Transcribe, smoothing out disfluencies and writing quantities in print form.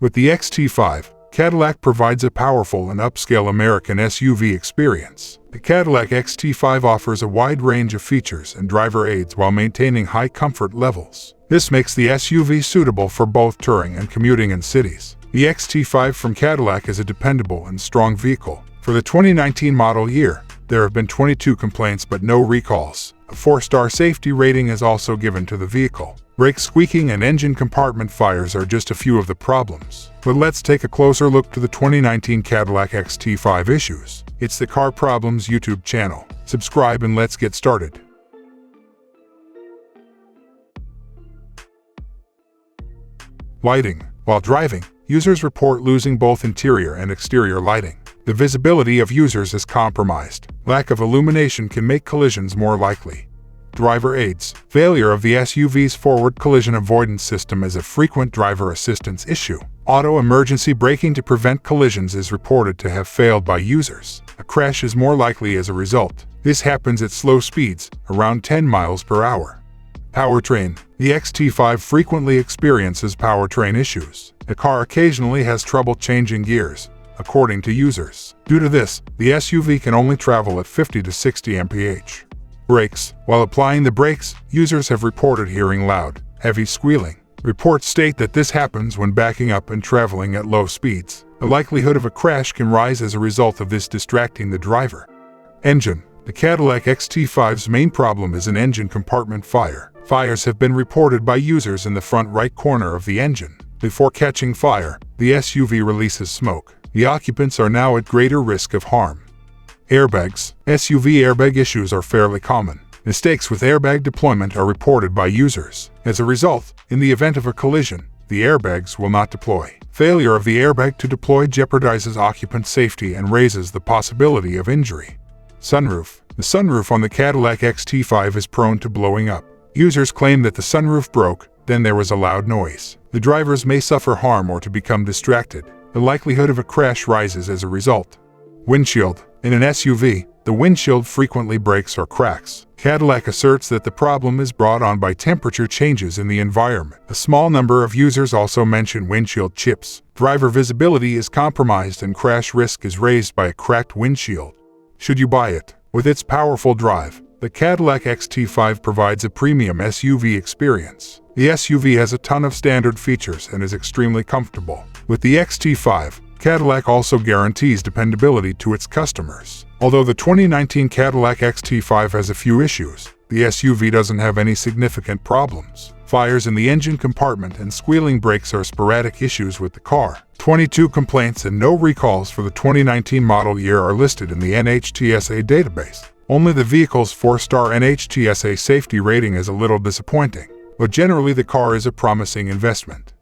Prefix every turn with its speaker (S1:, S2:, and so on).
S1: With the XT5, Cadillac provides a powerful and upscale American SUV experience. The Cadillac XT5 offers a wide range of features and driver aids while maintaining high comfort levels. This makes the SUV suitable for both touring and commuting in cities. The XT5 from Cadillac is a dependable and strong vehicle. For the 2019 model year, there have been 22 complaints but no recalls. A 4-star safety rating is also given to the vehicle. Brake squeaking and engine compartment fires are just a few of the problems. But let's take a closer look to the 2019 Cadillac XT5 issues. It's the Car Problems YouTube channel. Subscribe and let's get started. Lighting. While driving, users report losing both interior and exterior lighting. The visibility of users is compromised. Lack of illumination can make collisions more likely. Driver aids. Failure of the SUV's forward collision avoidance system is a frequent driver assistance issue. Auto emergency braking to prevent collisions is reported to have failed by users. A crash is more likely as a result. This happens at slow speeds, around 10 miles per hour. Powertrain. The XT5 frequently experiences powertrain issues. The car occasionally has trouble changing gears, according to users. Due to this, the SUV can only travel at 50 to 60 mph. Brakes. While applying the brakes, users have reported hearing loud, heavy squealing. Reports state that this happens when backing up and traveling at low speeds. The likelihood of a crash can rise as a result of this distracting the driver. Engine. The Cadillac XT5's main problem is an engine compartment fire. Fires have been reported by users in the front right corner of the engine. Before catching fire, the SUV releases smoke. The occupants are now at greater risk of harm. Airbags. SUV airbag issues are fairly common. Mistakes with airbag deployment are reported by users. As a result, in the event of a collision, the airbags will not deploy. Failure of the airbag to deploy jeopardizes occupant safety and raises the possibility of injury. Sunroof. The sunroof on the Cadillac XT5 is prone to blowing up. Users claim that the sunroof broke, then there was a loud noise. The drivers may suffer harm or to become distracted. The likelihood of a crash rises as a result. Windshield. In an SUV, the windshield frequently breaks or cracks. Cadillac asserts that the problem is brought on by temperature changes in the environment. A small number of users also mention windshield chips. Driver visibility is compromised and crash risk is raised by a cracked windshield. Should you buy it? With its powerful drive, the Cadillac XT5 provides a premium SUV experience. The SUV has a ton of standard features and is extremely comfortable. With the XT5, Cadillac also guarantees dependability to its customers. Although the 2019 Cadillac XT5 has a few issues, the SUV doesn't have any significant problems. Fires in the engine compartment and squealing brakes are sporadic issues with the car. 22 complaints and no recalls for the 2019 model year are listed in the NHTSA database. Only the vehicle's 4-star NHTSA safety rating is a little disappointing, but generally the car is a promising investment.